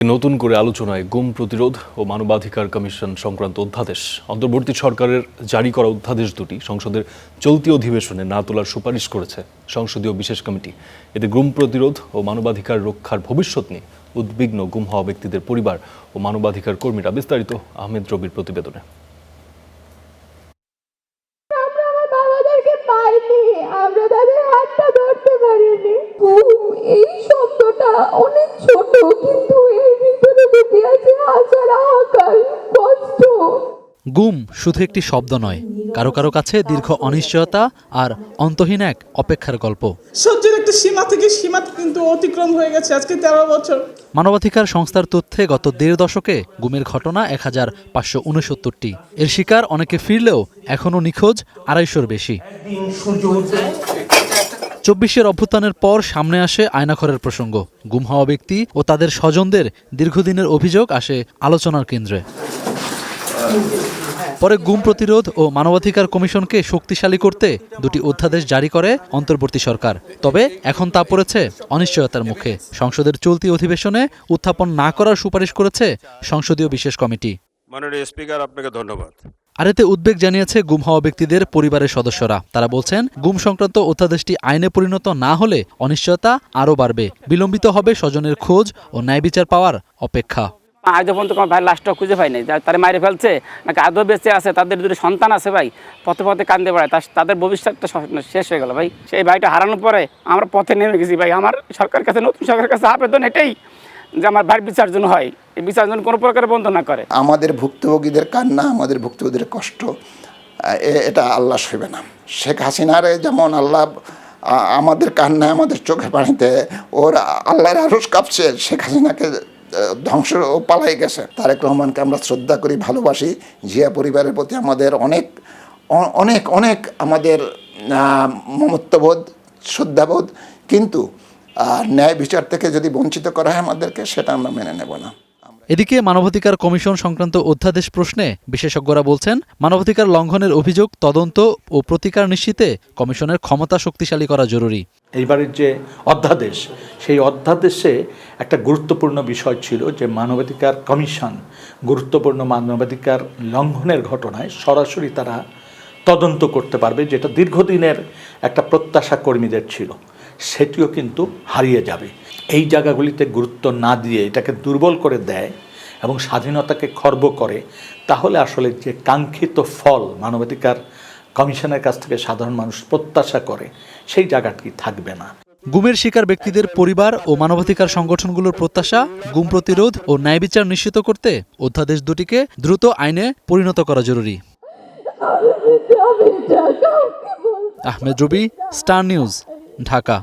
নতুন করে আলোচনায় গুম প্রতিরোধ ও মানবাধিকার কমিশন সংক্রান্ত অধ্যাদেশ। অন্তর্বর্তী সরকারের জারি করা অধ্যাদেশ দুটি সংসদের চলতি অধিবেশনে না তোলার সুপারিশ করেছে সংসদীয় বিশেষ কমিটি। এতে গুম প্রতিরোধ ও মানবাধিকার রক্ষার ভবিষ্যৎ নিয়ে উদ্বিগ্ন গুম হওয়া ব্যক্তিদের পরিবার ও মানবাধিকার কর্মীরা। বিস্তারিত আহমেদ রবির প্রতিবেদনে। আমরা তাদের হাতটা ধরতে পারিনি। এই শব্দটা অনেক ছোট, কিন্তু এর ভিতরে লুকিয়ে আছে হাজার হাহাকার, কষ্ট। গুম শুধু একটি শব্দ নয়, কারো কারো কাছে দীর্ঘ অনিশ্চয়তা আর অন্তহীন এক অপেক্ষার গল্প। সহ্যের একটা সীমা থেকে সীমা কিন্তু অতিক্রম হয়ে গেছে আজকে 13 বছর। মানবাধিকার সংস্থার তথ্যে গত ১.৫ দশকে গুমের ঘটনা ১,৫৬৯টি। এর শিকার অনেকে ফিরলেও এখনও নিখোঁজ ২৫০-র বেশি। ২৪শের অভ্যুত্থানের পর সামনে আসে আয়নাঘরের প্রসঙ্গ। গুম হওয়া ব্যক্তি ও তাদের স্বজনদের দীর্ঘদিনের অভিযোগ আসে আলোচনার কেন্দ্রে। পরে গুম প্রতিরোধ ও মানবাধিকার কমিশনকে শক্তিশালী করতে দুটি অধ্যাদেশ জারি করে অন্তর্বর্তী সরকার। তবে এখন তা পড়েছে অনিশ্চয়তার মুখে। সংসদের চলতি অধিবেশনে উত্থাপন না করার সুপারিশ করেছে সংসদীয় বিশেষ কমিটি। মাননীয় স্পিকার, আপনাকে ধন্যবাদ। আর এতে উদ্বেগ জানিয়েছে গুম হওয়া ব্যক্তিদের পরিবারের সদস্যরা। তারা বলছেন, গুম সংক্রান্ত অধ্যাদেশটি আইনে পরিণত না হলে অনিশ্চয়তা আরও বাড়বে। বিলম্বিত হবে স্বজনের খোঁজ ও ন্যায় বিচার পাওয়ার অপেক্ষা। আজও পর্যন্ত কোনো ভাই লাশটা খুঁজে পাই নাই, তারা মারে ফেলছে নাকি আদৌ বেঁচে আছে, তাদের দুটো সন্তান আছে ভাই, পথে পথে কান্দে বেড়ায়, তাদের ভবিষ্যৎটা শেষ হয়ে গেল ভাই। সেই ভাইটা হারানোর পরে আমরা পথে নেমে গেছি ভাই। আমার সরকারের কাছে, নতুন সরকারের কাছে আবেদন এটাই যে আমার ভাইয়ের বিচার যেন হয়, এই বিচার যেন কোনো প্রকারে বন্ধ না করে। আমাদের ভুক্তভোগীদের কান্না, আমাদের ভুক্তভোগীদের কষ্ট, এটা আল্লাহ সইবে না। শেখ হাসিনারে যেমন আল্লাহ আমাদের কান্নায়, আমাদের চোখের পানিতে ওর আল্লাহর আরশ কাঁপছে, শেখ হাসিনাকে ধ্বংস পালাই গেছে। তারেক রহমানকে আমরা শ্রদ্ধা করি, ভালোবাসি। জিয়া পরিবারের প্রতি আমাদের অনেক অনেক অনেক আমাদের মমত্ববোধ, শ্রদ্ধাবোধ, কিন্তু ন্যায় বিচার থেকে যদি বঞ্চিত করা হয় আমাদেরকে, সেটা আমরা মেনে নেব না। এদিকে মানবাধিকার কমিশন সংক্রান্ত অধ্যাদেশ প্রশ্নে বিশেষজ্ঞরা বলছেন, মানবাধিকার লঙ্ঘনের অভিযোগ তদন্ত ও প্রতিকার নিশ্চিতে কমিশনের ক্ষমতা শক্তিশালী করা জরুরি। এইবারের যে অধ্যাদেশ, সেই অধ্যাদেশে একটা গুরুত্বপূর্ণ বিষয় ছিল যে মানবাধিকার কমিশন গুরুত্বপূর্ণ মানবাধিকার লঙ্ঘনের ঘটনায় সরাসরি তারা তদন্ত করতে পারবে, যেটা দীর্ঘদিনের একটা প্রত্যাশা কর্মীদের ছিল। সেটিও কিন্তু হারিয়ে যাবে। এই জায়গাগুলিতে গুরুত্ব না দিয়ে এটাকে দুর্বল করে দেয় এবং স্বাধীনতাকে খর্ব করে, তাহলে আসলে যে কাঙ্ক্ষিত ফল মানবাধিকার কমিশনের কাছ থেকে সাধারণ মানুষ প্রত্যাশা করে, সেই জায়গাটি থাকবে না। গুমের শিকার ব্যক্তিদের পরিবার ও মানবাধিকার সংগঠনগুলোর প্রত্যাশা, গুম প্রতিরোধ ও ন্যায় বিচার নিশ্চিত করতে অধ্যাদেশ দুটিকে দ্রুত আইনে পরিণত করা জরুরি। আহমেদ রবি, স্টার নিউজ, ঢাকা।